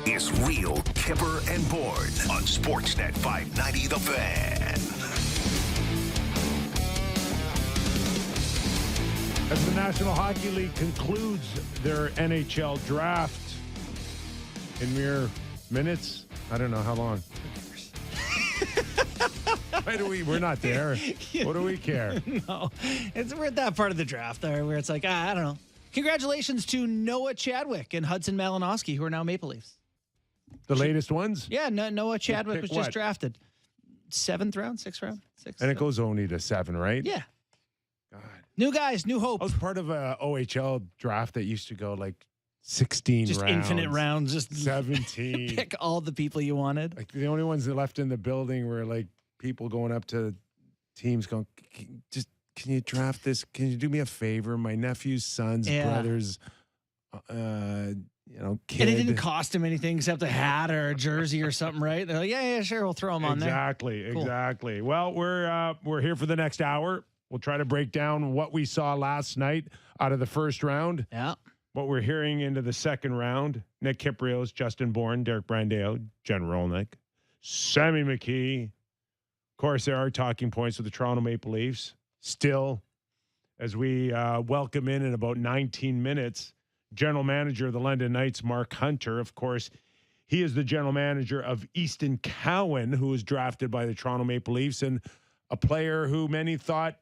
is Real Kyper and Bourne on Sportsnet 590 The Fan. As the National Hockey League concludes their NHL draft in mere minutes, I don't know how long. Why do we're not there. What do we care? No, we're at that part of the draft there where it's like, I don't know. Congratulations to Noah Chadwick and Hudson Malinowski, who are now Maple Leafs. The latest ones? Yeah, Noah Chadwick was just what? drafted. 7th round, 6th round? 6th. And it goes only to 7, right? Yeah. God. New guys, new hope. I was part of a OHL draft that used to go like 16 Just rounds. infinite rounds. Just 17. pick all the people you wanted. Like the only ones that left in the building were like people going up to teams going, can you draft this? Can you do me a favor? My nephew's son's brother's, kid. And it didn't cost him anything except a hat or a jersey or something, right? They're like, yeah, sure, we'll throw him on there. Exactly. Well, we're here for the next hour. We'll try to break down what we saw last night out of the first round. Yeah. What we're hearing into the second round. Nick Kypreos, Justin Bourne, Derek Brandeo, Jen Rolnick, Sammy McKee. Of course, there are talking points with the Toronto Maple Leafs. Still, as we welcome in about 19 minutes, general manager of the London Knights, Mark Hunter. Of course, he is the general manager of Easton Cowan, who was drafted by the Toronto Maple Leafs, and a player who many thought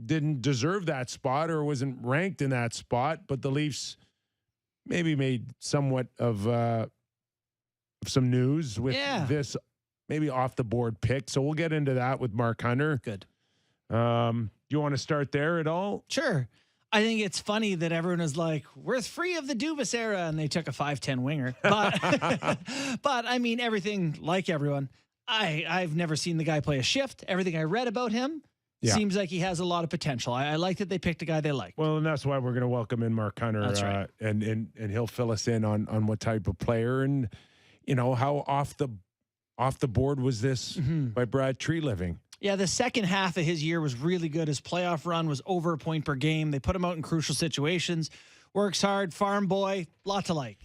didn't deserve that spot or wasn't ranked in that spot, but the Leafs maybe made somewhat of some news with this maybe off the board pick. So we'll get into that with Mark Hunter. Good. You want to start there at all? Sure. I think it's funny that everyone is like, we're free of the Dubas era, and they took a 5'10 winger. But, but I mean, everything, like everyone, I've never seen the guy play a shift. Everything I read about him seems like he has a lot of potential. I like that they picked a guy they like. Well, and that's why we're going to welcome in Mark Hunter. That's right. And he'll fill us in on what type of player and, how off the board was this by Brad Treliving. Yeah, the second half of his year was really good. His playoff run was over a point per game. They put him out in crucial situations. Works hard, farm boy, lot to like.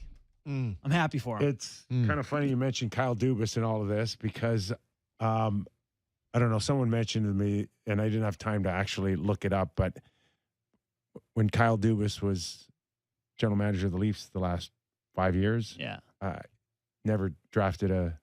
I'm happy for him. It's kind of funny you mentioned Kyle Dubas and all of this because, I don't know, someone mentioned to me, and I didn't have time to actually look it up, but when Kyle Dubas was general manager of the Leafs the last 5 years, never drafted a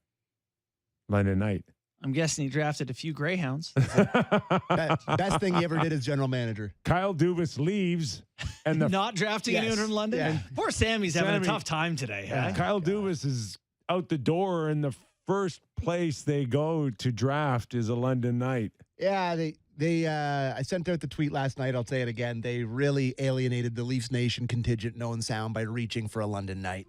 London Knight. I'm guessing he drafted a few Greyhounds. Best thing he ever did as general manager. Kyle Dubas leaves, and not drafting anyone from London. Yeah. Poor Sammy's having a tough time today. Yeah. Huh? Kyle Dubas is out the door, and the first place they go to draft is a London Knight. Yeah, they I sent out the tweet last night. I'll say it again. They really alienated the Leafs Nation contingent known sound by reaching for a London Knight.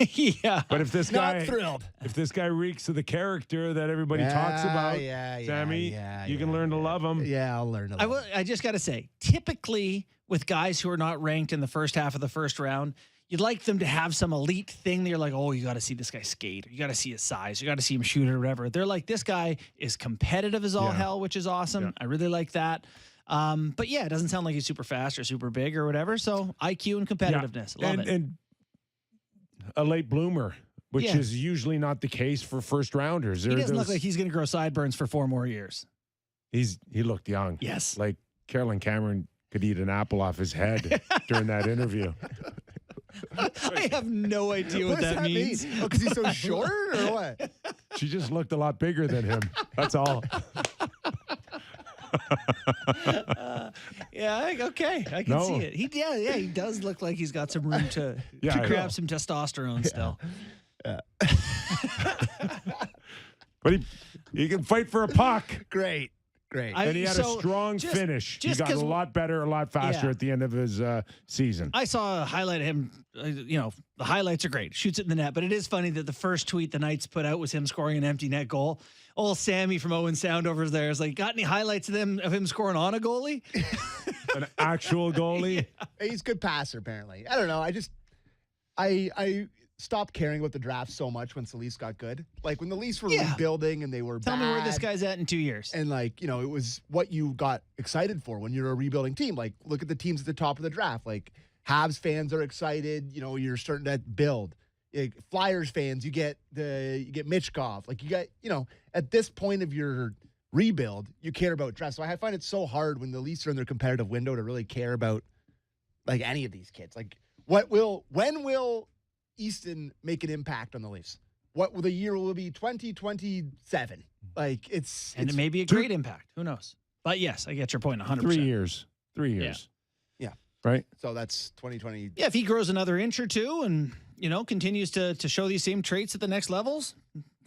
Yeah. But if this guy, not thrilled. If this guy reeks of the character that everybody talks about, Sammy, you can learn to love him. Yeah, I'll learn to love him. I just got to say, typically with guys who are not ranked in the first half of the first round, you'd like them to have some elite thing that you're like, oh, you got to see this guy skate, or you got to see his size, you got to see him shoot or whatever. They're like, this guy is competitive as all hell, which is awesome. Yeah. I really like that. But yeah, it doesn't sound like he's super fast or super big or whatever. So IQ and competitiveness. Love it. And a late bloomer, which is usually not the case for first rounders. He doesn't look like he's going to grow sideburns for 4 more years. He looked young. Yes. Like Carolyn Cameron could eat an apple off his head during that interview. I have no idea what that means. Oh, because he's so short or what? She just looked a lot bigger than him. That's all. Okay. I can see it. He does look like he's got some room to grab some testosterone still. Yeah. But he can fight for a puck. Great. And he had a strong finish. He got a lot better, a lot faster at the end of his season. I saw a highlight of him. The highlights are great. Shoots it in the net. But it is funny that the first tweet the Knights put out was him scoring an empty net goal. Old Sammy from Owen Sound over there is like, got any highlights of him scoring on a goalie? An actual goalie? Yeah. He's a good passer, apparently. I don't know. I stopped caring about the draft so much once the Leafs got good. Like when the Leafs were rebuilding and they were Tell me where this guy's at in 2 years. And it was what you got excited for when you're a rebuilding team. Like look at the teams at the top of the draft. Like Habs fans are excited. You're starting to build. Flyers fans, you get Mitchkov. Like you got, at this point of your rebuild, you care about draft. So I find it so hard when the Leafs are in their competitive window to really care about like any of these kids. Like when will Easton make an impact on the Leafs? What will the year will be? 2027. Like it may be a great impact. Who knows? But yes, I get your point 100%. 3 years. 3 years. Yeah. Right? So that's 2020. Yeah, if he grows another inch or two and, continues to show these same traits at the next levels,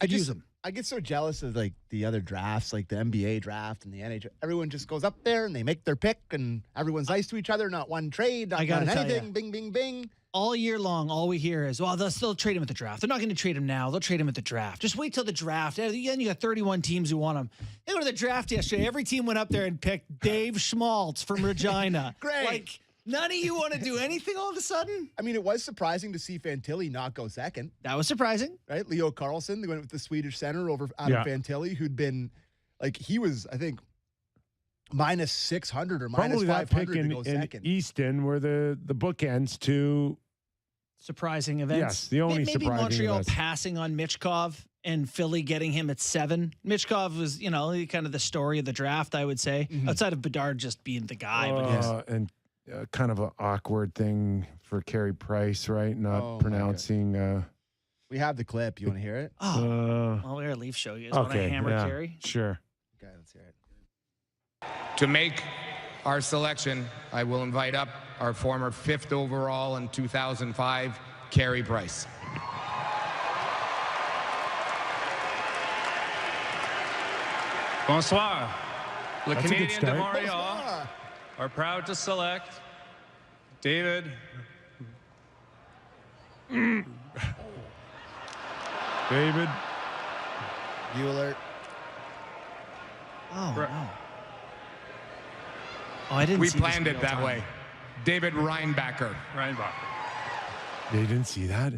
use him. I get so jealous of like the other drafts, like the NBA draft and the NHL. Everyone just goes up there and they make their pick and everyone's nice to each other. Not one trade, not anything. Bing, bing, bing. All year long, all we hear is, well, they'll still trade him at the draft. They're not going to trade him now. They'll trade him at the draft. Just wait till the draft. And you got 31 teams who want him. They go to the draft yesterday. Every team went up there and picked Dave Schmaltz from Regina. Great. Like, none of you want to do anything all of a sudden? I mean, it was surprising to see Fantilli not go second. That was surprising. Right? Leo Carlsson, they went with the Swedish center over Adam Fantilli, who'd been, like, he was, I think, minus 600 or minus 500 to go second. Easton were the bookends to surprising events. Yes, the only maybe surprising Montreal events. Passing on Mitchkov and Philly getting him at 7. Mitchkov was, kind of the story of the draft, I would say, outside of Bedard just being the guy. And kind of an awkward thing for Carey Price, right? Not pronouncing. We have the clip. You want to hear it? Well, we're a Leaf show. You guys want to hammer Carey? Sure. Okay, let's hear it. To make our selection, I will invite up our former 5th overall in 2005, Carey Price. Bonsoir. The That's a good Canadiens de start. Montreal are proud to select David David. Bueller. Oh, wow. Oh, I didn't We see planned this it that way. David Reinbacher. Reinbach. They didn't see that?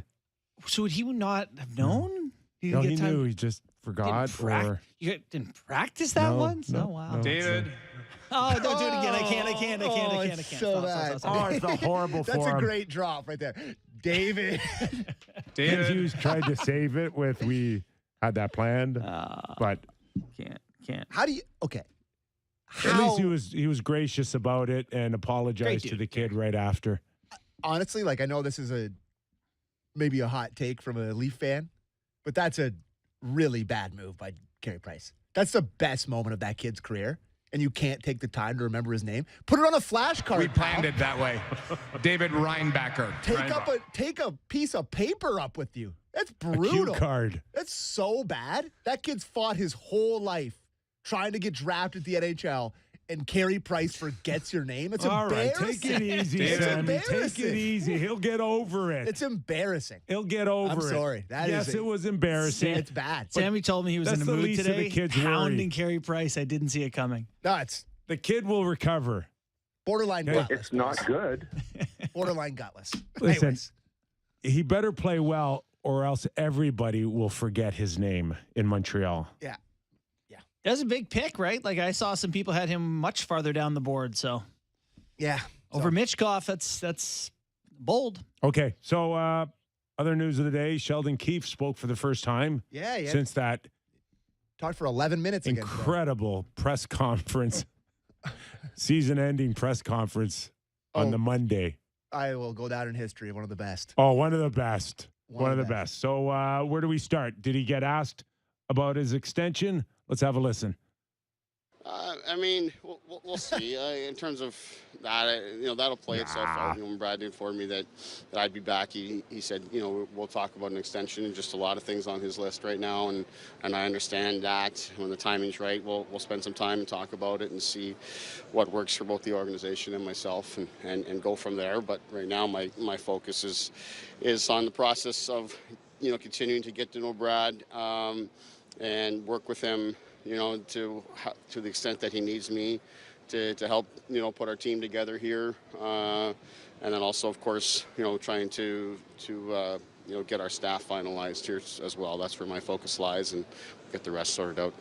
So would he not have known? No, he knew. He just forgot. You didn't practice that once? No, wow. no. David. Oh, don't do it again. I can't. It's so bad. Oh, it's a horrible That's form. a great drop right there. David. Ken David. Hughes tried to save it with we had that planned, but Can't. How do you, okay. at least he was gracious about it and apologized to the kid right after. Honestly, like I know this is maybe a hot take from a Leaf fan, but that's a really bad move by Carey Price. That's the best moment of that kid's career, and you can't take the time to remember his name. Put it on a flashcard. We planned it that way. David Reinbacher. Take a piece of paper up with you. That's A cue brutal. card. That's so bad. That kid's fought his whole life trying to get drafted at the NHL, and Carey Price forgets your name. It's All right, embarrassing. take it easy, It's Sammy. embarrassing. Take it easy. He'll get over it. It's embarrassing. He'll get over I'm it. sorry. Yes, it was embarrassing. It's bad. Sammy told me he was in that's the the mood least of today, the kid's worry. hounding Carey Price. I didn't see it coming. No, it's The kid will recover. borderline Hey, gutless. It's not good. Borderline gutless. Listen, Anyways, he better play well, or else everybody will forget his name in Montreal. yeah. That's a big pick, right? Like I saw some people had him much farther down the board. So Yeah. over Mitchkov, that's bold. Okay, so other news of the day: Sheldon Keefe spoke for the first time Yeah. since that Talked for 11 minutes again. today. incredible press conference, season-ending press conference on the Monday. I will go down in history. One of the best. Oh, one of the best. One One of the best. So where do we start? Did he get asked about his extension? Let's have a listen. I mean, we'll see. In terms of that, that'll play itself out. When Brad informed me that I'd be back, he said, we'll talk about an extension and just a lot of things on his list right now. And I understand that when the timing's right, we'll spend some time and talk about it and see what works for both the organization and myself and go from there. But right now, my focus is on the process of, continuing to get to know Brad and work with him, to the extent that he needs me to help, put our team together here. And then also, of course, trying to get our staff finalized here as well. That's where my focus lies and get the rest sorted out.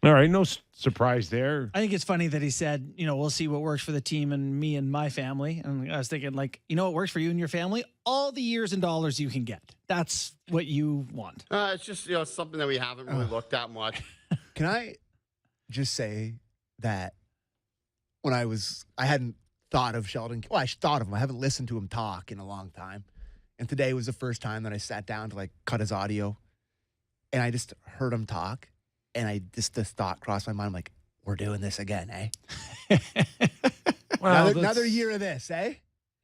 All right, no surprise there. I think it's funny that he said, we'll see what works for the team and me and my family. And I was thinking, like, what works for you and your family? All the years and dollars you can get. That's what you want. It's just something that we haven't really looked at much. Can I just say that when I hadn't thought of Sheldon. Well, I thought of him. I haven't listened to him talk in a long time. And today was the first time that I sat down to cut his audio. And I just heard him talk. And this thought crossed my mind. I'm like, we're doing this again, eh? Well, another year of this, eh?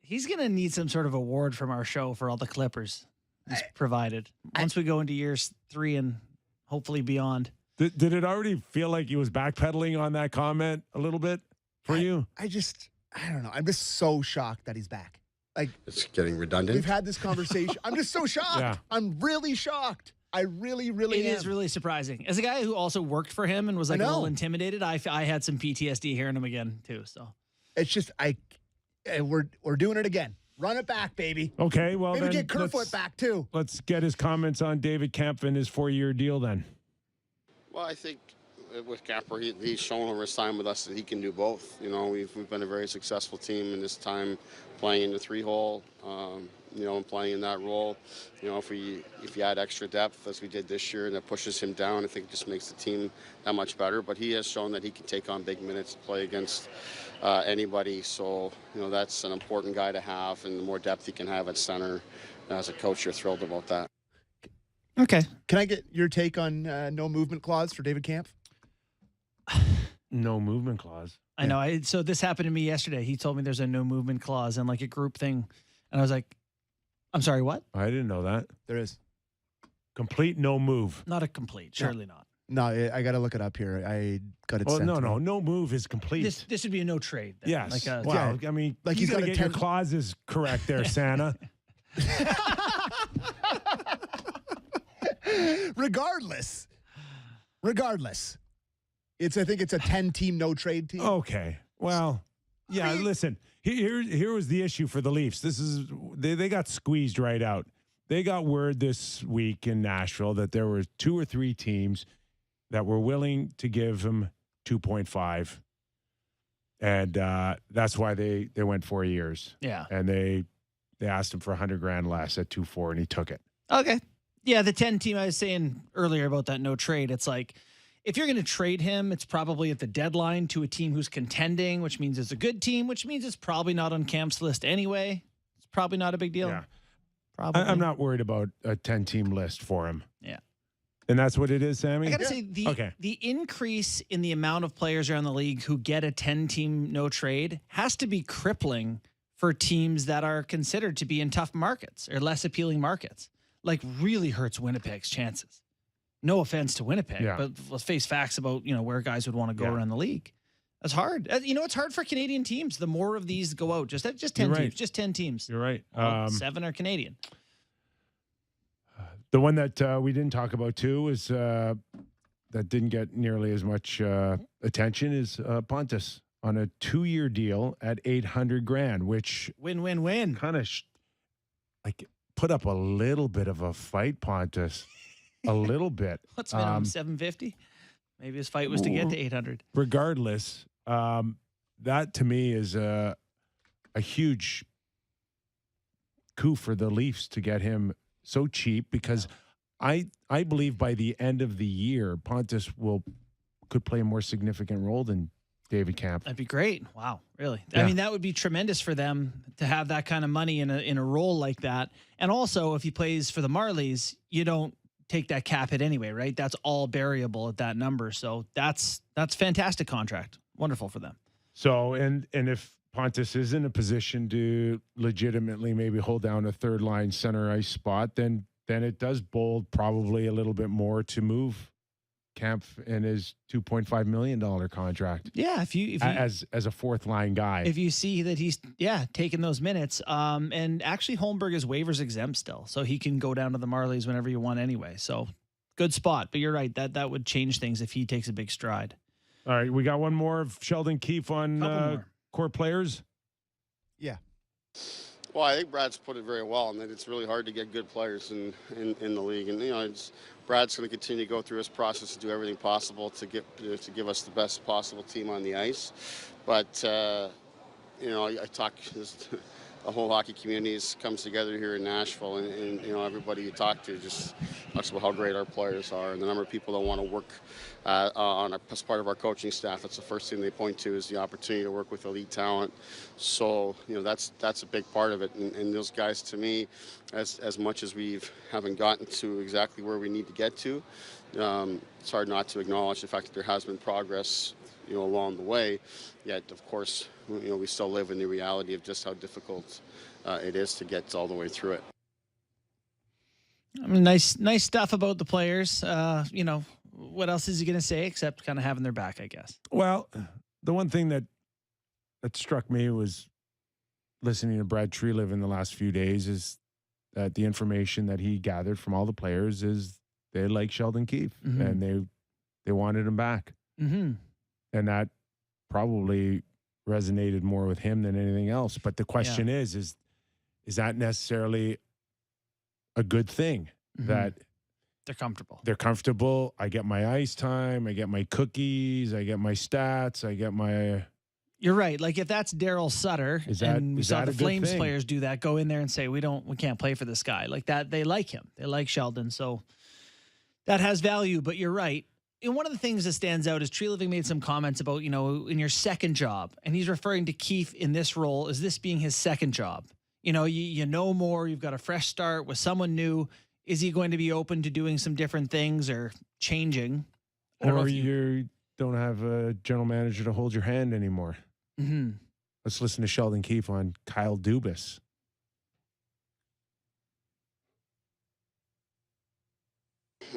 He's going to need some sort of award from our show for all the clippers he's provided. Once we go into years 3 and hopefully beyond. Did it already feel like he was backpedaling on that comment a little bit for you? I don't know. I'm just so shocked that he's back. It's getting redundant. We've had this conversation. I'm just so shocked. Yeah. I'm really shocked. I really, really am. It is really surprising. As a guy who also worked for him and was a little intimidated, I had some PTSD hearing him again too. So it's just we're doing it again. Run it back, baby. Okay, well maybe then get Kerfoot back too. Let's get his comments on David Kampf and his 4-year deal then. Well, I think with Kyper, he's shown over his time with us that he can do both. We've been a very successful team in this time playing in the 3-hole, and playing in that role. If you add extra depth as we did this year and that pushes him down, I think it just makes the team that much better. But he has shown that he can take on big minutes to play against anybody. So, that's an important guy to have, and the more depth he can have at center as a coach, you're thrilled about that. okay. Can I get your take on no movement clause for David Kampf? No movement clause. I know. So this happened to me yesterday. He told me there's a no movement clause and a group thing. And I was like, I'm sorry, what? I didn't know that. There is. Complete no move. Not a complete. Surely not. No, I got to look it up here. I got it sent to me. No move is complete. This would be a no trade. Then. Yes. I mean, he's got to got a get your 10 clauses correct there, Santa. Regardless, I think it's a 10-team no trade team. Okay. Well, yeah. Listen, here was the issue for the Leafs. They got squeezed right out. They got word this week in Nashville that there were 2 or 3 teams that were willing to give him 2.5, and that's why they went 4 years. Yeah. And they asked him for $100,000 less at 2.4, and he took it. Okay. Yeah, the 10 team I was saying earlier about that no trade, it's like if you're going to trade him, it's probably at the deadline to a team who's contending, which means it's a good team, which means it's probably not on Camp's list anyway. It's probably not a big deal. Yeah. Probably. I'm not worried about a 10-team list for him. Yeah. And that's what it is, Sammy? I got to say, the increase in the amount of players around the league who get a 10-team no trade has to be crippling for teams that are considered to be in tough markets or less appealing markets. Really hurts Winnipeg's chances. No offense to Winnipeg, but let's face facts about, where guys would want to go around the league. That's hard. It's hard for Canadian teams. The more of these go out, just 10 teams, just 10 teams. You're right. 7 are Canadian. The one that we didn't talk about too is that didn't get nearly as much attention is Pontus on a 2-year deal at $800,000, which win. kind of put up a little bit of a fight, Pontus. A little bit. What's minimum, 750? Maybe his fight was to get to 800. Regardless, that to me is a huge coup for the Leafs to get him so cheap, because I believe by the end of the year, Pontus could play a more significant role than David Kampf. That'd be great. Wow, really? Yeah. I mean, that would be tremendous for them to have that kind of money in a role like that. And also, if he plays for the Marlies, you don't take that cap hit anyway, right? That's all variable at that number. So that's fantastic contract. Wonderful for them. So and if Pontus is in a position to legitimately maybe hold down a third line center ice spot, then it does bold probably a little bit more to move Kampf in his $2.5 million contract. Yeah, if you as a fourth line guy. If you see that he's taking those minutes, and actually Holmberg is waivers exempt still, so he can go down to the Marlies whenever you want anyway. So good spot. But you're right, that would change things if he takes a big stride. All right, we got one more of Sheldon Keefe on core players. Yeah. Well, I think Brad's put it very well, and that it's really hard to get good players in the league. And Brad's going to continue to go through his process to do everything possible to give us the best possible team on the ice. But I talk. The whole hockey community comes together here in Nashville, and everybody you talk to just talks about how great our players are and the number of people that want to work as part of our coaching staff. That's the first thing they point to is the opportunity to work with elite talent. So that's a big part of it. And those guys, to me, as much as we haven't gotten to exactly where we need to get to, it's hard not to acknowledge the fact that there has been progress along the way. Yet, of course, we still live in the reality of just how difficult it is to get all the way through it. I mean, nice stuff about the players. What else is he going to say except kind of having their back, I guess? Well, the one thing that struck me was listening to Brad Treliv in the last few days is that the information that he gathered from all the players is they like Sheldon Keefe and they wanted him back. Mm-hmm. And that probably resonated more with him than anything else. But the question is that necessarily a good thing that they're comfortable? They're comfortable. I get my ice time. I get my cookies. I get my stats. I get my... You're right. Like if that's Daryl Sutter, and we saw the Flames players do that, go in there and say, we can't play for this guy. Like that, they like him. They like Sheldon. So that has value, but you're right. And one of the things that stands out is Treliving made some comments about, in your second job, and he's referring to Keefe in this role as this being his second job. You know more, you've got a fresh start with someone new. Is he going to be open to doing some different things or changing? Or you don't have a general manager to hold your hand anymore. Mm-hmm. Let's listen to Sheldon Keefe on Kyle Dubas.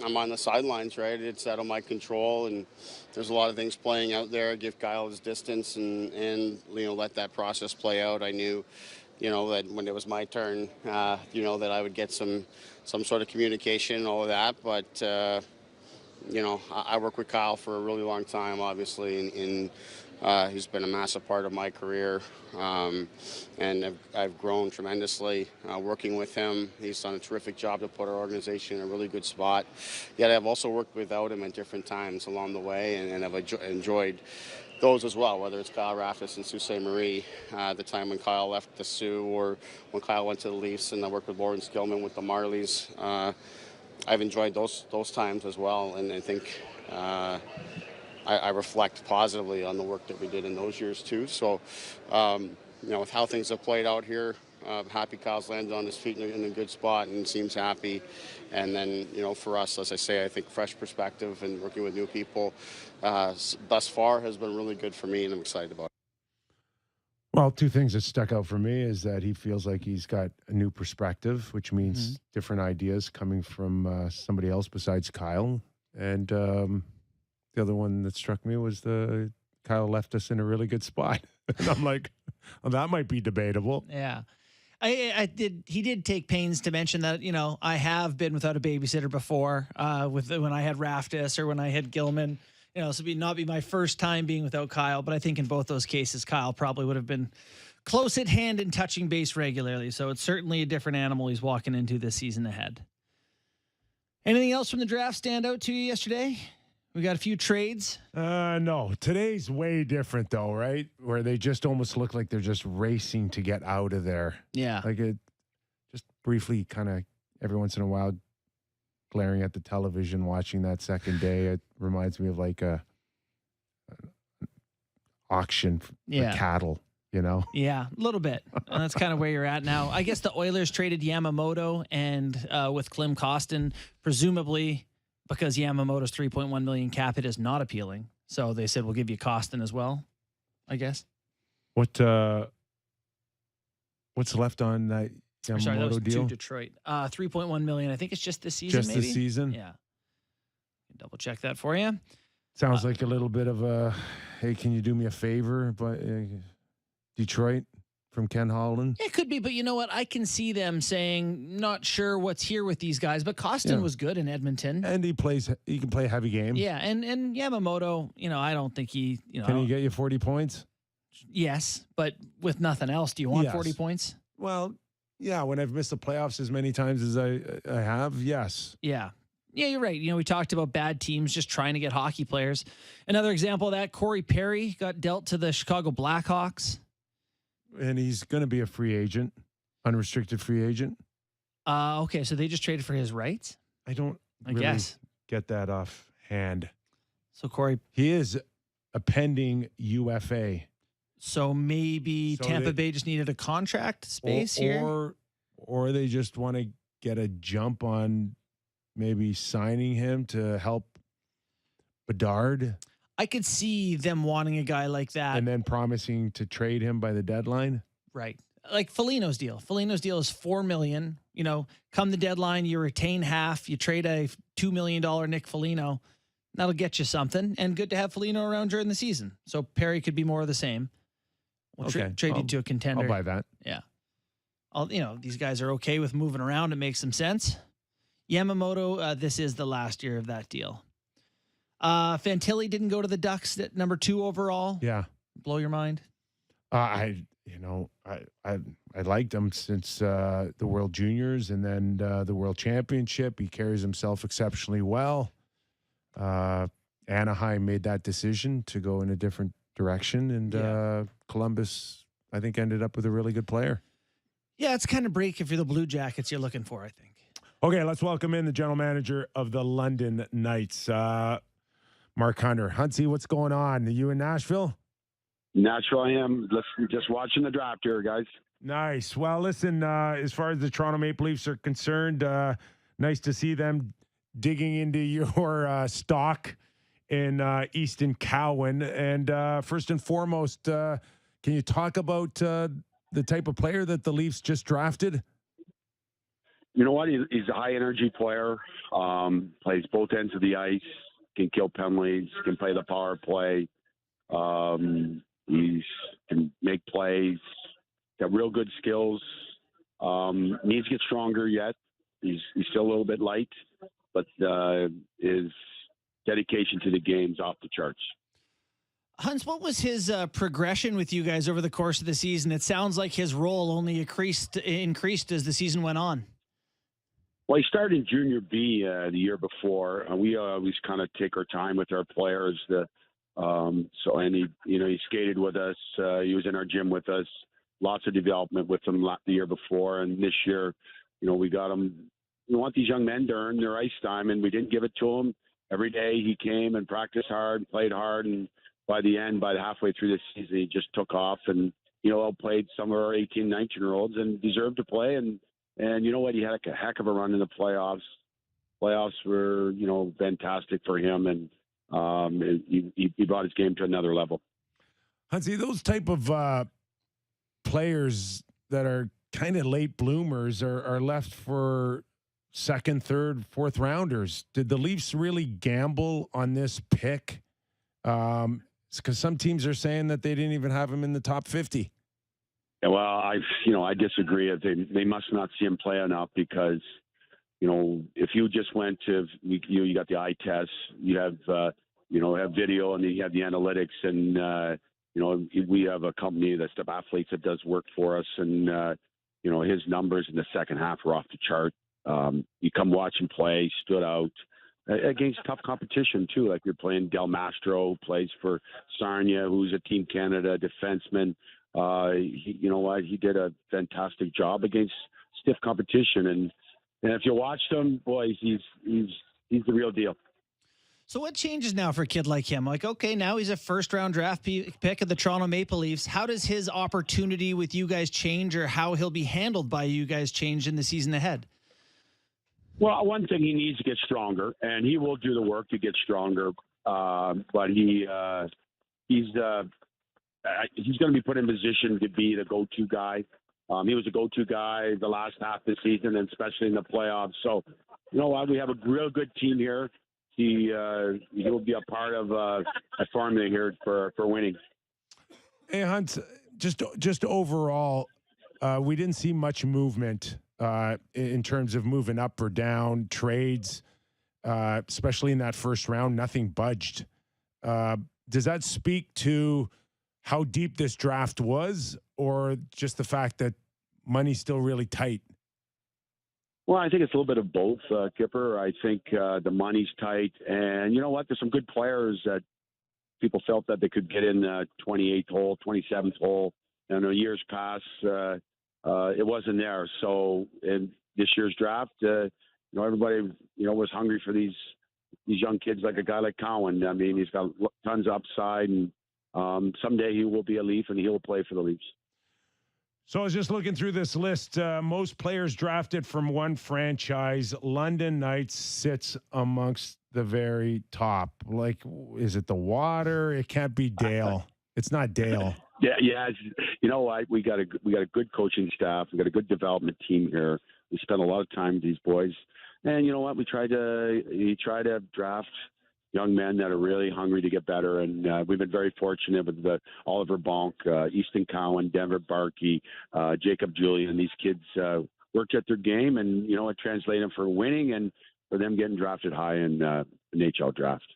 I'm on the sidelines, right? It's out of my control, and there's a lot of things playing out there. I give Kyle his distance and let that process play out. I knew, that when it was my turn, that I would get some sort of communication, all of that. But, I worked with Kyle for a really long time, obviously, and he's been a massive part of my career, and I've grown tremendously working with him. He's done a terrific job to put our organization in a really good spot. Yet I've also worked without him at different times along the way, and I've enjoyed those as well, whether it's Kyle Raftis and Sault Ste. Marie, the time when Kyle left the Sioux, or when Kyle went to the Leafs, and I worked with Lauren Skillman with the Marlies. I've enjoyed those times as well, and I think I reflect positively on the work that we did in those years too. So, with how things have played out here, I'm happy Kyle's landed on his feet in a good spot and seems happy. And then, for us, as I say, I think fresh perspective and working with new people thus far has been really good for me, and I'm excited about it. Well, two things that stuck out for me is that he feels like he's got a new perspective, which means different ideas coming from somebody else besides Kyle. And the other one that struck me was Kyle left us in a really good spot. And I'm like, well, that might be debatable. Yeah. He did take pains to mention that, I have been without a babysitter before when I had Raftis or when I had Gilman. This would not be my first time being without Kyle, but I think in both those cases, Kyle probably would have been close at hand and touching base regularly. So it's certainly a different animal he's walking into this season ahead. Anything else from the draft stand out to you yesterday? We got a few trades. No, today's way different though, right? Where they just almost look like they're just racing to get out of there. Yeah. Like it just briefly kind of every once in a while glaring at the television, watching that second day. It reminds me of like an auction for cattle, Yeah, a little bit. And that's kind of where you're at now. I guess the Oilers traded Yamamoto and with Klim Kostin, presumably because Yamamoto's $3.1 million cap hit is not appealing. So they said, we'll give you Kostin as well, I guess. What's left on that Yamamoto Sorry, that was deal? to Detroit. $3.1 million. I think it's just this season. Just this season? Yeah. Double check that for you. Sounds like a little bit of a, hey, can you do me a favor? But Detroit from Ken Holland. It could be, but you know what? I can see them saying, not sure what's here with these guys, but Kostin was good in Edmonton. And he can play a heavy game. Yeah, and Yamamoto, I don't think he, Can he get you 40 points? Yes, but with nothing else, do you want 40 points? Well, yeah, when I've missed the playoffs as many times as I have, yes. Yeah. Yeah, you're right. We talked about bad teams just trying to get hockey players. Another example of that, Corey Perry got dealt to the Chicago Blackhawks. And he's going to be a free agent, unrestricted free agent. Okay, so they just traded for his rights? I don't I guess. get that off hand. So Corey, he is a pending UFA. So maybe Tampa Bay just needed a contract space here? Or they just want to get a jump on maybe signing him to help Bedard. I could see them wanting a guy like that. And then promising to trade him by the deadline. Right. Like Foligno's deal. Foligno's deal is $4 million. Come the deadline, you retain half. You trade a $2 million Nick Foligno. That'll get you something. And good to have Foligno around during the season. So Perry could be more of the same. We'll trade you to a contender. I'll buy that. Yeah. These guys are okay with moving around. It makes some sense. Yamamoto, this is the last year of that deal. Fantilli didn't go to the Ducks at number 2 overall. Yeah. Blow your mind? I liked him since the World Juniors and then the World Championship. He carries himself exceptionally well. Anaheim made that decision to go in a different direction, and Columbus, I think, ended up with a really good player. Yeah, it's kind of break if you're the Blue Jackets you're looking for, I think. Okay, let's welcome in the general manager of the London Knights, Mark Hunter. Huntsy, what's going on? Are you in Nashville? Nashville, I am. Just watching the draft here, guys. Nice. Well, listen, as far as the Toronto Maple Leafs are concerned, nice to see them digging into your stock in Easton, Cowan. And first and foremost, can you talk about the type of player that the Leafs just drafted? You know what? He's a high-energy player, plays both ends of the ice, can kill penalties, can play the power play. He can make plays, got real good skills. Needs to get stronger yet. He's still a little bit light, but his dedication to the game's off the charts. Hunts, what was his progression with you guys over the course of the season? It sounds like his role only increased as the season went on. Well, he started in Junior B the year before. We always kind of take our time with our players. He skated with us. He was in our gym with us. Lots of development with him the year before, and this year, we got him. We want these young men to earn their ice time, and we didn't give it to him. Every day he came and practiced hard, played hard, and by the halfway through the season, he just took off and outplayed some of our 18, 19-year-olds and deserved to play. And you know what? He had a heck of a run in the playoffs. Playoffs were, fantastic for him, and he brought his game to another level. Huntsy, those type of players that are kind of late bloomers are left for second, third, fourth rounders. Did the Leafs really gamble on this pick? Because some teams are saying that they didn't even have him in the top 50. Yeah, well, I disagree. They must not see him play enough because, if you just went to, you got the eye test, you have, have video, and then you have the analytics, and we have a company that's Step Athletes that does work for us, and his numbers in the second half were off the chart. You come watch him play, stood out against tough competition too. Like you're playing Del Mastro, plays for Sarnia, who's a Team Canada defenseman. He did a fantastic job against stiff competition, and if you watched him, boys, he's the real deal. So what changes now for a kid like him? Like, okay, now he's a first-round draft pick of the Toronto Maple Leafs. How does his opportunity with you guys change, or how he'll be handled by you guys change in the season ahead? Well, one thing, he needs to get stronger, and he will do the work to get stronger. But he's going to be put in position to be the go-to guy. He was a go-to guy the last half of the season, and especially in the playoffs. So, you know what? We have a real good team here. He will be a part of a formula here for winning. Hey, Hunt, just overall, we didn't see much movement in terms of moving up or down, trades, especially in that first round. Nothing budged. Does that speak to how deep this draft was, or just the fact that money's still really tight? Well, I think it's a little bit of both, Kipper. I think the money's tight, and you know what? There's some good players that people felt that they could get in 28th hole, 27th hole. And in years past, it wasn't there. So in this year's draft, everybody was hungry for these young kids, like a guy like Cowan. I mean, he's got tons of upside, and someday he will be a Leaf, and he will play for the Leafs. So I was just looking through this list. Most players drafted from one franchise. London Knights sits amongst the very top. Like, is it the water? It can't be Dale. It's not Dale. Yeah. You know what? We got a good coaching staff. We got a good development team here. We spent a lot of time with these boys, and you know what? We try to draft young men that are really hungry to get better. And we've been very fortunate with Oliver Bonk, Easton Cowan, Denver Barkey, Jacob Julian. These kids worked at their game, and, it translated for winning and for them getting drafted high in the NHL draft.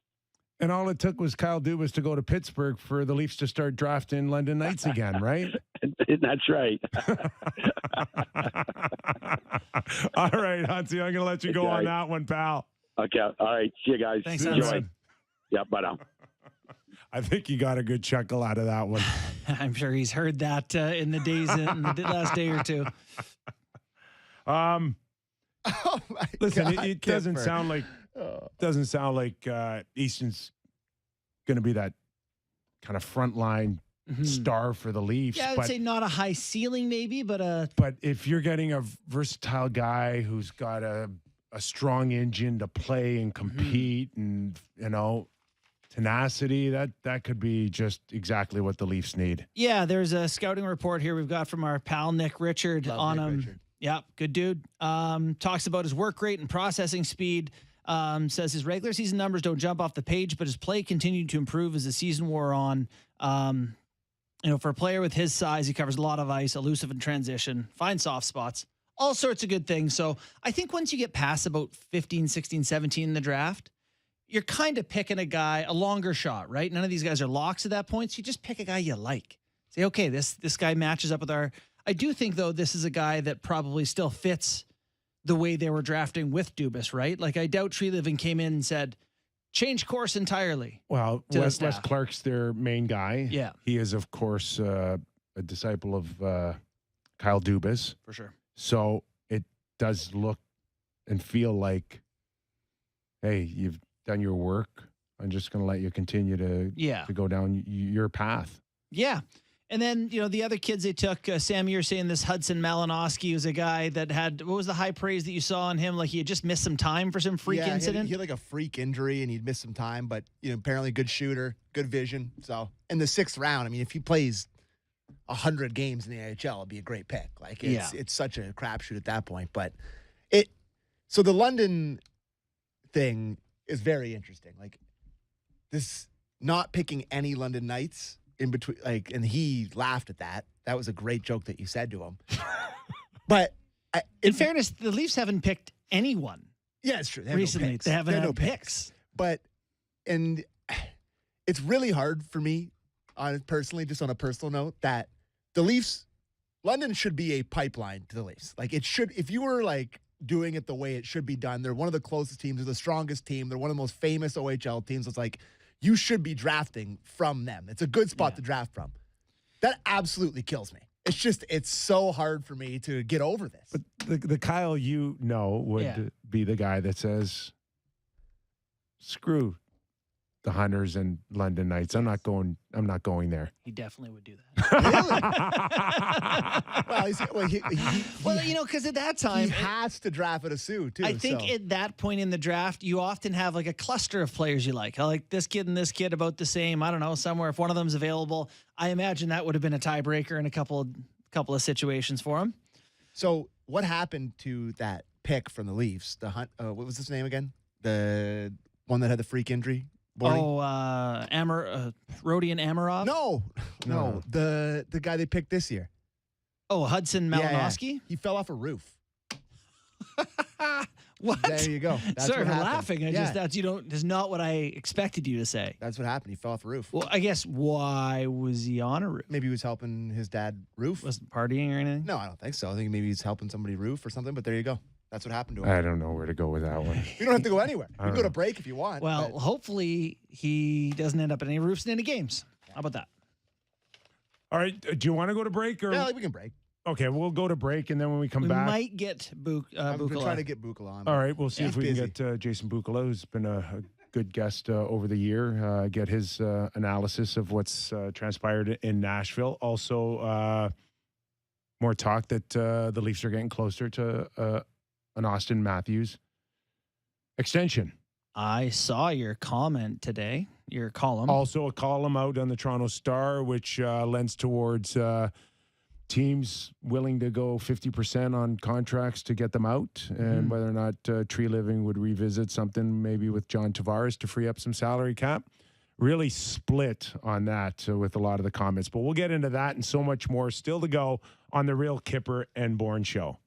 And all it took was Kyle Dubas to go to Pittsburgh for the Leafs to start drafting London Knights again, right? That's right. All right, Huntsy, I'm going to let you go on that one, pal. Okay. All right. See you guys. Thanks, Enjoy. Yeah. Bye now. I think you got a good chuckle out of that one. I'm sure he's heard that in the last day or two. Listen, God, it doesn't sound like Easton's going to be that kind of frontline star for the Leafs. Yeah, I would say not a high ceiling, maybe, but if you're getting a versatile guy who's got a strong engine to play and compete and, tenacity, that could be just exactly what the Leafs need. Yeah, there's a scouting report here we've got from our pal Nick Richard on him. Richard. Yeah, good dude. Talks about his work rate and processing speed. Says his regular season numbers don't jump off the page, but his play continued to improve as the season wore on. For a player with his size, he covers a lot of ice, elusive in transition, finds soft spots, all sorts of good things. So I think once you get past about 15, 16, 17 in the draft, you're kind of picking a guy, a longer shot, right? None of these guys are locks at that point. So you just pick a guy you like. Say, okay, this guy matches up with our... I do think, though, this is a guy that probably still fits the way they were drafting with Dubas, right? Like, I doubt Treliving came in and said, change course entirely. Well, Wes Clark's their main guy. Yeah. He is, of course, a disciple of Kyle Dubas. For sure. So it does look and feel like, hey, you've done your work. I'm just going to let you continue to go down your path. Yeah. And then, the other kids they took, Sam, you're saying this Hudson Malinowski was a guy that had, what was the high praise that you saw on him? Like he had just missed some time for some freak incident? He had like a freak injury and he'd missed some time, but, apparently good shooter, good vision. So in the 6th round, I mean, if he plays 100 games in the AHL, it'd be a great pick. Like it's such a crapshoot at that point. But so the London thing is very interesting. Like this, not picking any London Knights in between, and he laughed at that. That was a great joke that you said to him. But in fairness, the Leafs haven't picked anyone. Yeah, it's true. They recently, they haven't had picks. But it's really hard for me, personally, just on a personal note, that the Leafs, London should be a pipeline to the Leafs. Like it should, if you were like doing it the way it should be done, they're one of the closest teams, they're the strongest team, they're one of the most famous OHL teams. It's like, you should be drafting from them. It's a good spot to draft from. That absolutely kills me. It's so hard for me to get over this. But the Kyle would be the guy that says, screw the Hunters and London Knights. I'm not going there. He definitely would do that. Because at that time he has to draft at a Sioux too. I think at that point in the draft, you often have like a cluster of players you like. I like this kid and this kid about the same. I don't know, somewhere if one of them's available. I imagine that would have been a tiebreaker in a couple of situations for him. So what happened to that pick from the Leafs? What was his name again? The one that had the freak injury. Rodion Amarov? No. The guy they picked this year. Oh, Hudson Malinowski? Yeah. He fell off a roof. What? There you go. That's Sorry what for happened. laughing. That's not what I expected you to say. That's what happened. He fell off a roof. Well, I guess why was he on a roof? Maybe he was helping his dad roof. Wasn't partying or anything? No, I don't think so. I think maybe he's helping somebody roof or something, but there you go. That's what happened to him. I don't know where to go with that one. You don't have to go anywhere. You I can don't go to know. break if you want. Well, but- hopefully he doesn't end up in any roofs in any games. How about that? All right. Do you want to go to break or? yeah, we can break. Okay, we'll go to break, and then when we come We back, might get I'm Bukala. trying to get Bukala on. all right, we'll see Yeah. if we He's can get Jason Bukala, who's been a good guest over the year, get his analysis of what's transpired in Nashville. Also, more talk that the Leafs are getting closer to an Austin Matthews extension. I saw your comment today, your column. Also, a column out on the Toronto Star, which lends towards teams willing to go 50% on contracts to get them out, and whether or not Tree Living would revisit something maybe with John Tavares to free up some salary cap. Really split on that with a lot of the comments. But we'll get into that and so much more still to go on the Real Kyper and Bourne Show.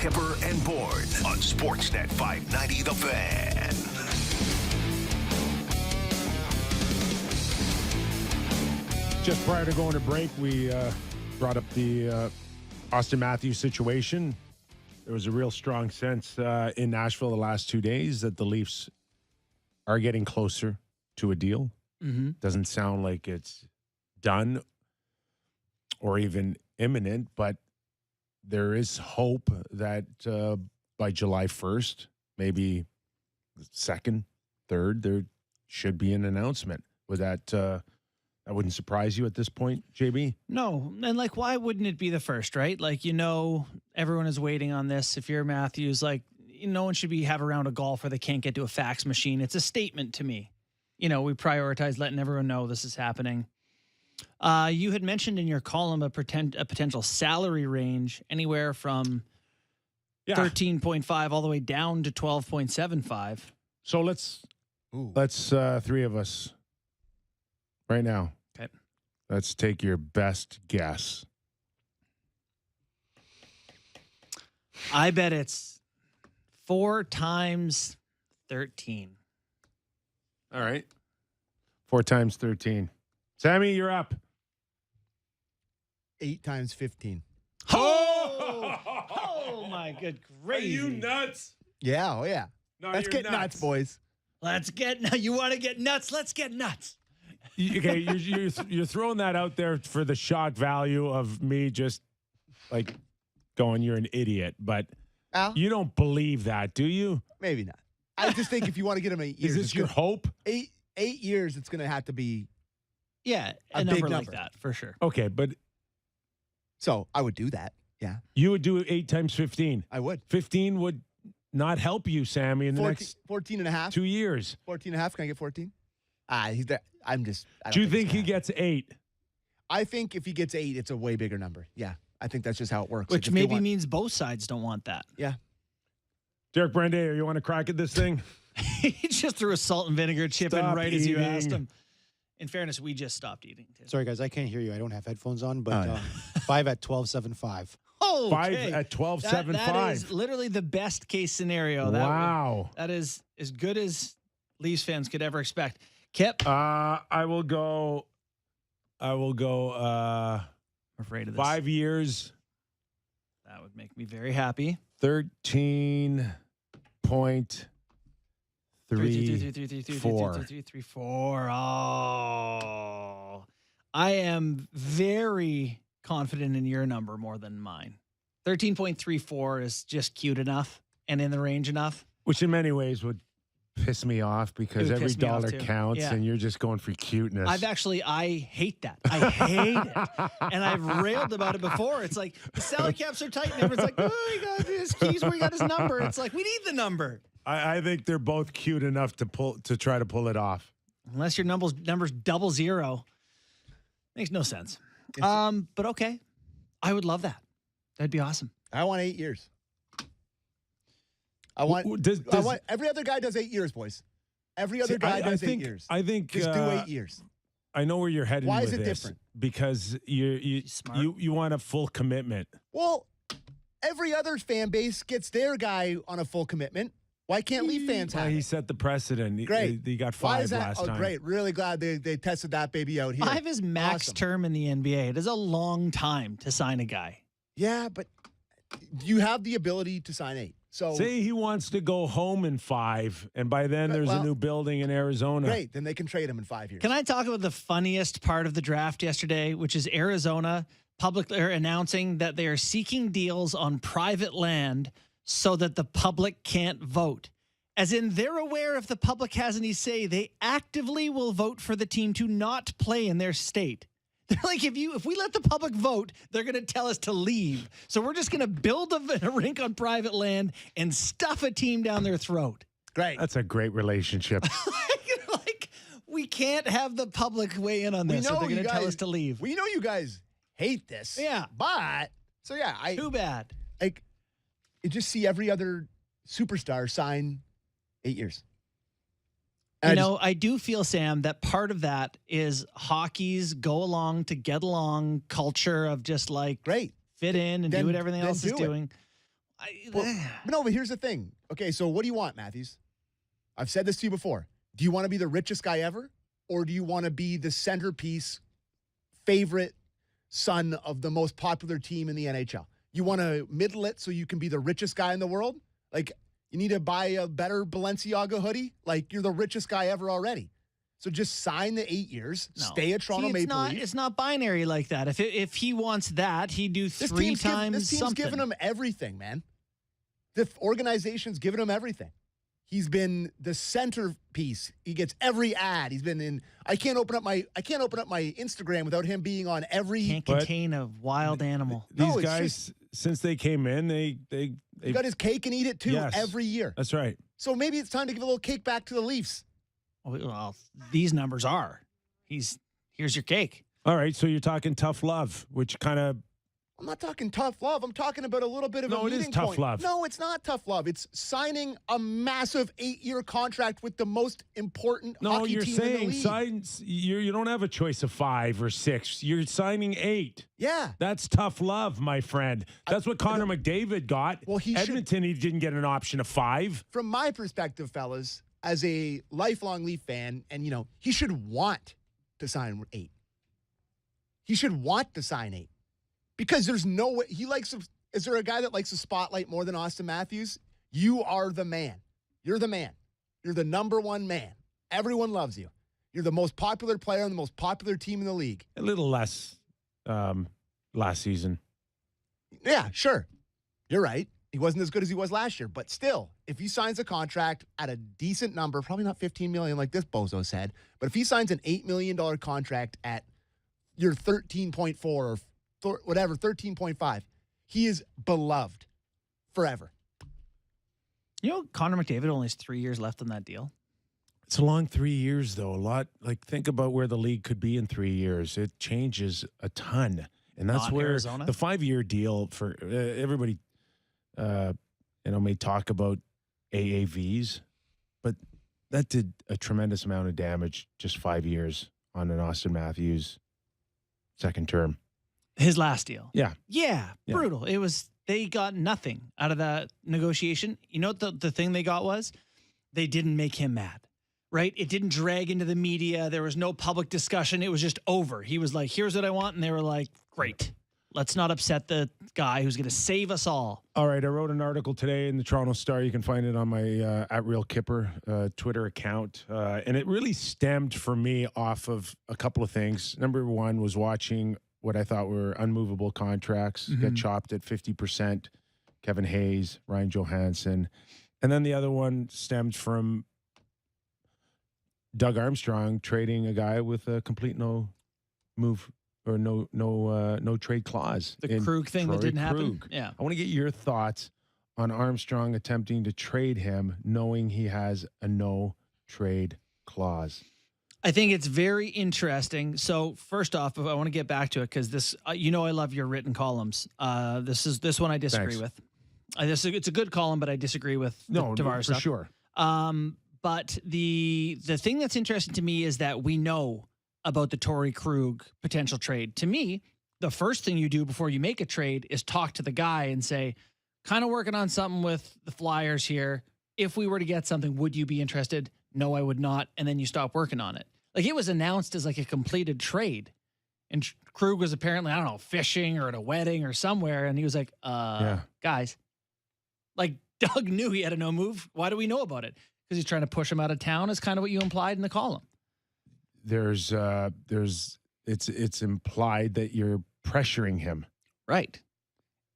Kyper and Bourne on Sportsnet 590 The Fan. Just prior to going to break, we brought up the Austin Matthews situation. There was a real strong sense in Nashville the last 2 days that the Leafs are getting closer to a deal. Mm-hmm. Doesn't sound like it's done or even imminent, but there is hope that by July 1st, maybe the 2nd, 3rd, there should be an announcement. Would that wouldn't surprise you at this point, JB? No. And like, why wouldn't it be the first, right? Like, everyone is waiting on this. If you're Matthews, like, no one should have a round of golf where they can't get to a fax machine. It's a statement to me. We prioritize letting everyone know this is happening. You had mentioned in your column a potential salary range anywhere from 13.5 all the way down to 12.75. So let's three of us right now. Okay. Let's take your best guess. I bet it's 4 times 13. All right. 4 times 13. Sammy, you're up. 8 times 15. Oh my good gracious. Are you nuts? Yeah, oh yeah. No, Let's you're get nuts, boys. You want to get nuts? Let's get nuts. Okay, you're throwing that out there for the shock value of me just like going, you're an idiot, but Al? You don't believe that, do you? Maybe not. I just think if you want to get him 8 years, Is this your hope? 8 years, it's going to have to be. Yeah, A a big number like number. that for sure. Okay, but So I would do that. Yeah, you would do 8 times 15. I would. 15 would not help you, Sammy, in the 14, next 14 and a half. 2 years. 14 and a half. Can I get 14? He's there. I don't Do you think it's he gonna gets 8? happen. I think if he gets 8, it's a way bigger number. Yeah, I think that's just how it works. Which Like, if they maybe want- means both sides don't want that. Yeah. Derek Brandeau, you want to crack at this thing? He just threw a salt and vinegar chip in Stop right as you eating. asked him. In fairness, we just stopped eating. Too. Sorry, guys, I can't hear you. I don't have headphones on, but 5 at 12.75. Oh, 5 okay. at 12.75. That is literally the best case scenario. Wow. That is as good as Leafs fans could ever expect. Kip? I will go. I'm afraid of this. 5 years, That would make me very happy. 13.34. Oh, I am very confident in your number more than mine. 13.34 is just cute enough and in the range enough. Which in many ways would piss me off because It would every piss me off dollar too. counts Yeah. and you're just going for cuteness. I hate that. I hate it. And I've railed about it before. It's like the salary caps are tight and everyone's like, oh, he got his keys where he got his number. It's like, we need the number. I think they're both cute enough to try to pull it off. Unless your number's 00. Makes no sense. But okay. I would love that. That'd be awesome. I want 8 years. I want every other guy does 8 years, boys. Every other guy does 8 years. I think Just do 8 years. I know where you're heading. Why with is it this, different? Because you want a full commitment. Well, every other fan base gets their guy on a full commitment. Why can't Leaf fans have He it? set the precedent. Great. He got Why 5 is that? last time. Great. Really glad they tested that baby out here. 5 is max Awesome. term in the NBA. It is a long time to sign a guy. Yeah, but you have the ability to sign 8. So Say he wants to go home in 5, and by then there's a well, new building in Arizona. great. Then they can trade him in 5 years. Can I talk about the funniest part of the draft yesterday, which is Arizona publicly announcing that they are seeking deals on private land so that the public can't vote? As in, they're aware if the public has any say, they actively will vote for the team to not play in their state. They're like, if we let the public vote, they're going to tell us to leave. So we're just going to build a rink on private land and stuff a team down their throat. Great. That's a great relationship. Like, we can't have the public weigh in on this. So they're going to tell us to leave. We know you guys hate this. Yeah. But Too bad. you just see every other superstar sign 8 years. And I do feel, Sam, that part of that is hockey's go along to get along culture of just like great. fit in and do what everything then else is do it. doing. No, but here's the thing. Okay, so what do you want, Matthews? I've said this to you before. Do you want to be the richest guy ever? Or do you want to be the centerpiece, favorite son of the most popular team in the NHL? You want to middle it so you can be the richest guy in the world? Like, you need to buy a better Balenciaga hoodie? Like, you're the richest guy ever already. So just sign the 8 years, stay at Toronto Maple Leafs. It's not binary like that. If he wants that, he'd do This three team's times this team's something. giving him everything, man. The organization's giving him everything. He's been the centerpiece. He gets every ad. He's been in. I can't open up my Instagram without him being on every. Can't contain a wild animal. These guys, since they came in, they got his cake and eat it too every year. That's right. So maybe it's time to give a little cake back to the Leafs. Well, these numbers are. Here's your cake. All right, so you're talking tough love, which kind of. I'm not talking tough love. I'm talking about a little bit of a meeting it is tough point. love. No, it's not tough love. It's signing a massive 8-year contract with the most important hockey team in the league. You don't have a choice of 5 or 6. You're signing 8. Yeah. That's tough love, my friend. That's what Connor McDavid got. Well, Edmonton, he didn't get an option of 5. From my perspective, fellas, as a lifelong Leaf fan, and, he should want to sign 8. He should want to sign 8. Because there's no way is there a guy that likes the spotlight more than Austin Matthews? You are the man. You're the man. You're the number one man. Everyone loves you. You're the most popular player on the most popular team in the league. A little less last season. Yeah, sure. You're right. He wasn't as good as he was last year. But still, if he signs a contract at a decent number, probably not $15 million like this bozo said, but if he signs an $8 million contract at your 13.4 or whatever, 13.5. He is beloved forever. Connor McDavid only has 3 years left on that deal. It's a long 3 years, though. A lot. Like, think about where the league could be in 3 years. It changes a ton. And that's Not where Arizona? the 5-year deal for everybody, may talk about AAVs, but that did a tremendous amount of damage, just 5 years on an Austin Matthews second term. His last deal. Yeah. Yeah. Brutal. It was, they got nothing out of that negotiation. You know what the thing they got was? They didn't make him mad, right? It didn't drag into the media. There was no public discussion. It was just over. He was like, here's what I want. And they were like, great. Let's not upset the guy who's going to save us all. All right. I wrote an article today in the Toronto Star. You can find it on my @RealKyper Twitter account. And it really stemmed for me off of a couple of things. Number one was watching what I thought were unmovable contracts get chopped at 50%. Kevin Hayes, Ryan Johansson. And then the other one stemmed from Doug Armstrong trading a guy with a complete no move or no trade clause. The Krug thing that didn't happen. Yeah. I want to get your thoughts on Armstrong attempting to trade him knowing he has a no trade clause. I think it's very interesting. So first off, I want to get back to it because this, I love your written columns. This one I disagree with. It's a good column, but I disagree with Tavares for stuff. Sure. But the thing that's interesting to me is that we know about the Torrey Krug potential trade. To me, the first thing you do before you make a trade is talk to the guy and say, kind of working on something with the Flyers here. If we were to get something, would you be interested? No, I would not. And then you stop working on it. Like, it was announced as like a completed trade. And Krug was apparently, I don't know, fishing or at a wedding or somewhere. And he was like, guys, like, Doug knew he had a no move. Why do we know about it? Because he's trying to push him out of town is kind of what you implied in the column. It's implied that you're pressuring him. Right.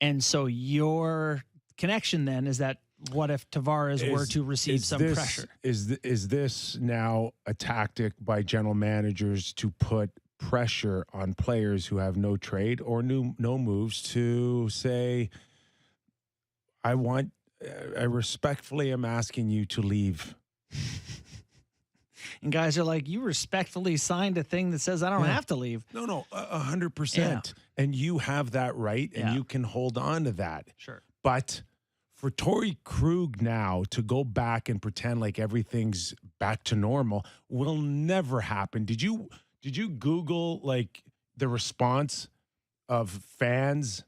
And so your connection then is that what if Tavares were to receive some pressure? Is this now a tactic by general managers to put pressure on players who have no trade or no moves to say, I respectfully am asking you to leave? And guys are like, you respectfully signed a thing that says I don't have to leave. No, 100%. And you have that right, and you can hold on to that. Sure. But for Torrey Krug now to go back and pretend like everything's back to normal will never happen. Did you Google like the response of fans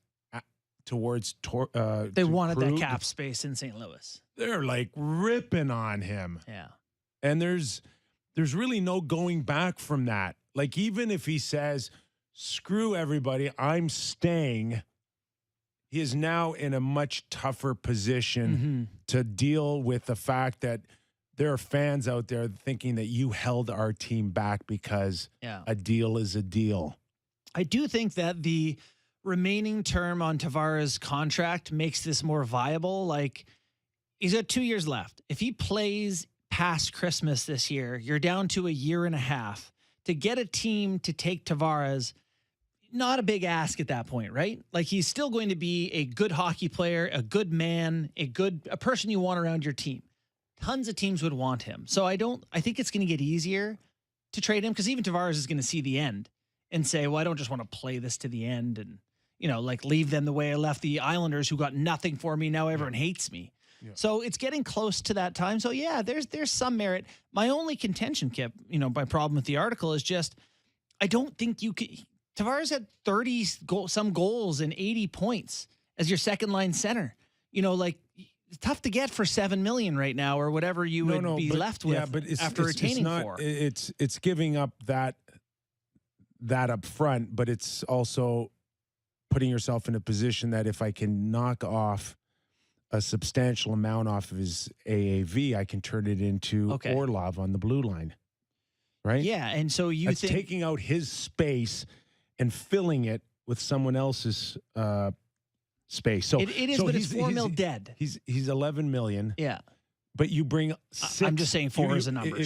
towards They to wanted that Krug, cap space in St. Louis. they're like ripping on him. Yeah. And there's really no going back from that. Like, even if he says, screw everybody, I'm staying, he is now in a much tougher position to deal with the fact that there are fans out there thinking that you held our team back because a deal is a deal. I do think that the remaining term on Tavares' contract makes this more viable. Like, he's got 2 years left. If he plays past Christmas this year, you're down to a year and a half. To get a team to take Tavares, not a big ask at that point, right? Like, he's still going to be a good hockey player, a good man, a person you want around your team. Tons of teams would want him. So I think it's going to get easier to trade him, because even Tavares is going to see the end and say, well, I don't just want to play this to the end and, like, leave them the way I left the Islanders, who got nothing for me. Now everyone hates me. Yeah. So it's getting close to that time. So yeah, there's some merit. My only contention, Kip, my problem with the article is just, I don't think you could. Tavares had 30 some goals and 80 points as your second line center. Like, it's tough to get for $7 million right now, or whatever you would be left with after retaining for. It's giving up that up front, but it's also putting yourself in a position that if I can knock off a substantial amount off of his AAV, I can turn it into Orlov on the blue line. Right? Yeah. And so That's taking out his space and filling it with someone else's space. So it is, but it's $4 million dead. He's $11 million. Yeah. But you bring 6. I'm just saying 4 is a number.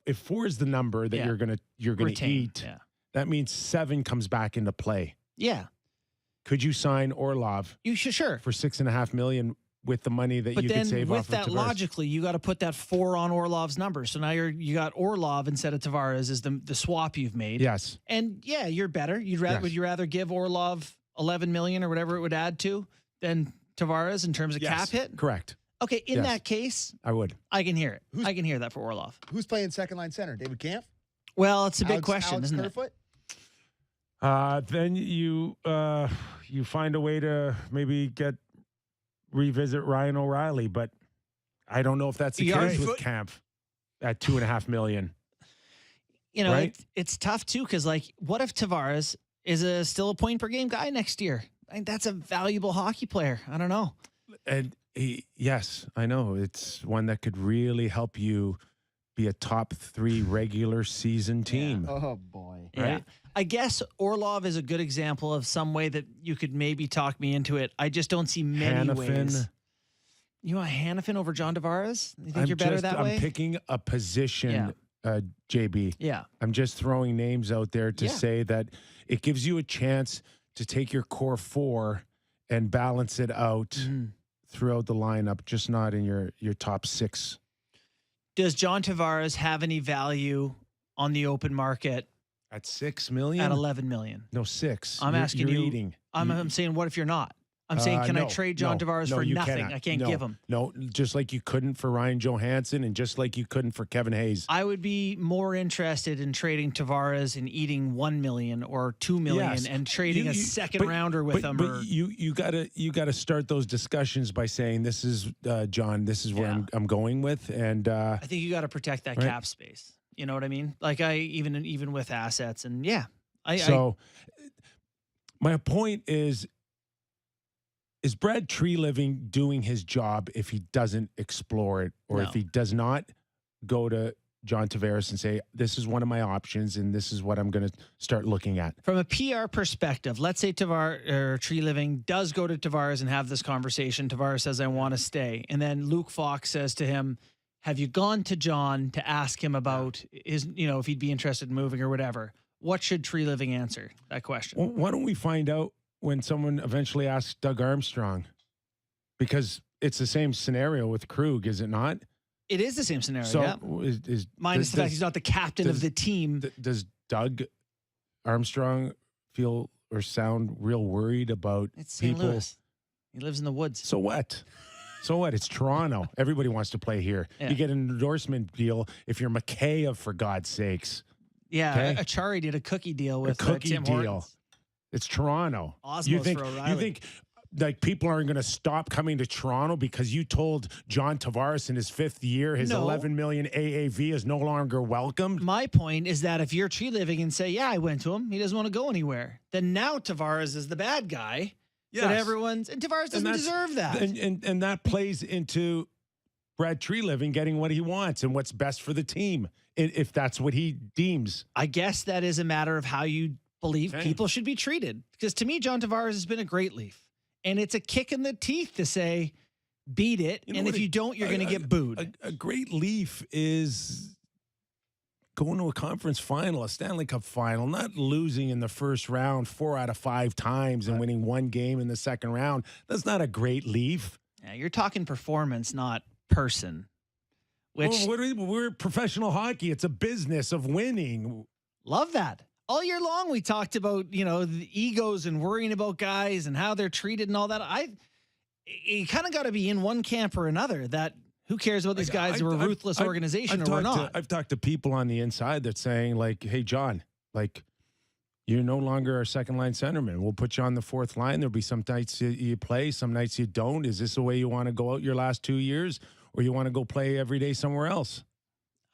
If 4 is the number that you're gonna eat, that means 7 comes back into play. Yeah. Could you sign Orlov? You should, sure, for $6.5 million with the money that you could save off of Tavares? But then with that, logically, you got to put that 4 on Orlov's number. So now you got Orlov instead of Tavares is the swap you've made. Yes. And yeah, you're better. Would you rather give Orlov $11 million or whatever it would add to than Tavares in terms of cap hit? Correct. Okay, in that case, I would. I can hear it. I can hear that for Orlov. Who's playing second line center? David Kampf? Well, it's a big question, Alex isn't Kerfoot? it? Then you find a way to maybe revisit Ryan O'Reilly, but I don't know if that's the case with Camp at $2.5 million. Right? It's tough too, because what if Tavares is still a point per game guy next year? I think that's a valuable hockey player. I don't know. And yes, I know. It's one that could really help you be a top 3 regular season team. Yeah. Oh boy. Right? Yeah. I guess Orlov is a good example of some way that you could maybe talk me into it. I just don't see many ways. You want Hannafin over John Tavares? You think you're better that way? I'm picking a position, JB. Yeah. I'm just throwing names out there to say that it gives you a chance to take your core 4 and balance it out throughout the lineup, just not in your top 6. Does John Tavares have any value on the open market? At $6 million? At $11 million. No, 6. I'm asking you. Eating. I'm saying, what if you're not? I'm saying, can I trade John Tavares for nothing? I can't give him. No, just like you couldn't for Ryan Johansson and just like you couldn't for Kevin Hayes. I would be more interested in trading Tavares and eating $1 million or $2 million and trading a second rounder with him. But you gotta start those discussions by saying, this is John, this is where I'm going with, and I think you got to protect that cap space. You know what I mean? Like even with assets and my point is Brad Treliving doing his job if he doesn't explore it, or if he does not go to John Tavares and say, this is one of my options and this is what I'm going to start looking at? From a PR perspective, let's say Treliving does go to Tavares and have this conversation. Tavares says, I want to stay. And then Luke Fox says to him, have you gone to John to ask him about if he'd be interested in moving or whatever? What should Treliving answer that question? Well, why don't we find out when someone eventually asks Doug Armstrong? Because it's the same scenario with Krug, is it not? It is the same scenario. So minus the fact he's not the captain of the team. Does Doug Armstrong feel or sound real worried about It's St. people? Louis. He lives in the woods. So what? So what? It's Toronto. Everybody wants to play here. Yeah. You get an endorsement deal if you're Mikheyev, for God's sakes. Yeah, Okay? Achari did a cookie deal with a cookie Tim deal. Hortons. It's Toronto. Osmos for O'Reilly. You think like people aren't going to stop coming to Toronto because you told John Tavares in his 5th year his 11 million AAV is no longer welcomed? My point is that if you're tree living and say, yeah, I went to him, he doesn't want to go anywhere, then now Tavares is the bad guy. Yes. But and Tavares doesn't deserve that. And that plays into Brad Tree-Living getting what he wants and what's best for the team, if that's what he deems. I guess that is a matter of how you believe people should be treated. Because to me, John Tavares has been a great Leaf. And it's a kick in the teeth to say, beat it. And if you don't, you're going to get booed. A great Leaf is going to a conference final, a Stanley Cup final, not losing in the first round 4 out of 5 times and winning 1 game in the second round. That's not a great Leaf. Yeah, you're talking performance, not person. Which we're professional hockey. It's a business of winning. Love that. All year long, we talked about, the egos and worrying about guys and how they're treated and all that. You kind of got to be in one camp or another. That who cares about these guys who are a ruthless organization or not? I've talked to people on the inside that's saying, like, hey, John, like, you're no longer our second line centerman. We'll put you on the 4th line. There'll be some nights you play, some nights you don't. Is this the way you want to go out your last 2 years, or you want to go play every day somewhere else?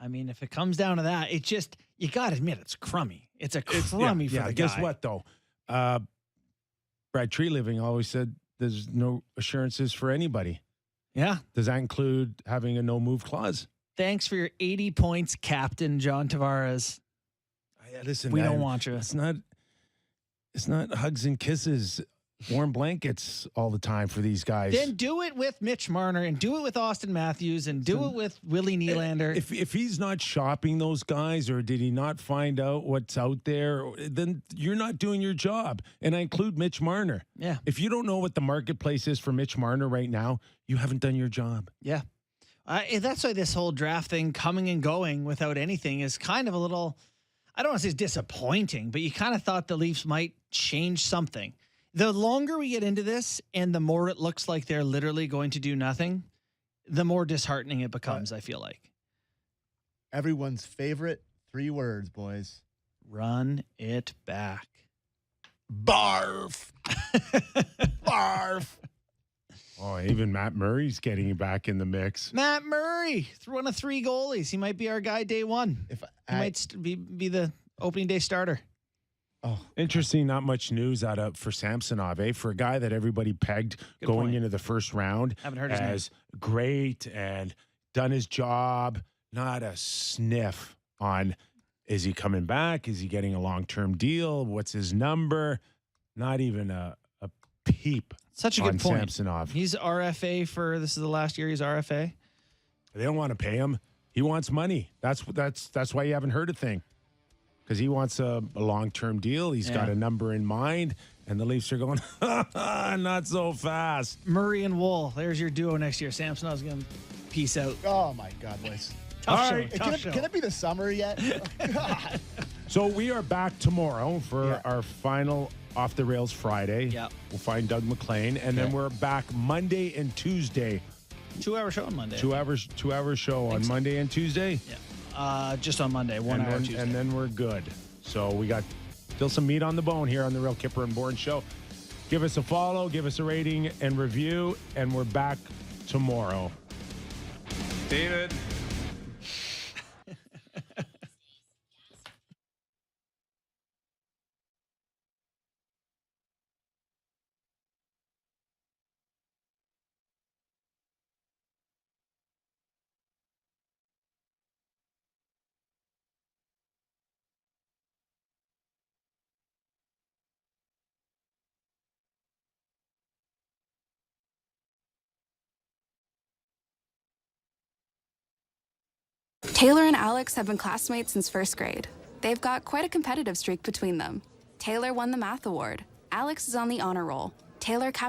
I mean, if it comes down to that, you got to admit it's crummy. It's crummy for the guy. Guess what, though? Brad Tree-Living always said there's no assurances for anybody. Yeah. Does that include having a no-move clause? Thanks for your 80 points, Captain John Tavares. Listen, we don't want you. It's not hugs and kisses, warm blankets all the time for these guys. Then do it with Mitch Marner and do it with Austin Matthews and do it with Willie Nylander. If he's not shopping those guys, or did he not find out what's out there, then you're not doing your job. And I include Mitch Marner. Yeah. If you don't know what the marketplace is for Mitch Marner right now, you haven't done your job. Yeah. That's why this whole draft thing coming and going without anything is kind of a little, I don't want to say it's disappointing, but you kind of thought the Leafs might change something. The longer we get into this and the more it looks like they're literally going to do nothing, the more disheartening it becomes, I feel like. Everyone's favorite 3 words, boys. Run it back. Barf. Barf. Oh, even Matt Murray's getting back in the mix. Matt Murray, one of 3 goalies. He might be our guy day one. He might be the opening day starter. Oh, interesting. Not much news for Samsonov, for a guy that everybody pegged going into the first round. Haven't heard his name. Great and done his job. Not a sniff on, is he coming back? Is he getting a long-term deal? What's his number? Not even a peep. Such a good point. Samsonov. He's RFA this is the last year he's RFA. They don't want to pay him. He wants money. That's why you haven't heard a thing. Because he wants a long-term deal. He's got a number in mind, and the Leafs are going, not so fast. Murray and Wool, there's your duo next year. Samsonov's going to peace out. Oh, my God, boys. Tough show. Can it be the summer yet? God. So we are back tomorrow for our final Off the Rails Friday. Yeah. We'll find Doug McLean, and then we're back Monday and Tuesday. 2-hour show on Monday. 2 hours show on Monday and Tuesday. Yeah. Just on Monday, 1 hour Tuesday. And then we're good. So we got still some meat on the bone here on the Real Kyper and Bourne Show. Give us a follow, give us a rating and review, and we're back tomorrow. David. Taylor and Alex have been classmates since first grade. They've got quite a competitive streak between them. Taylor won the math award. Alex is on the honor roll. Taylor capped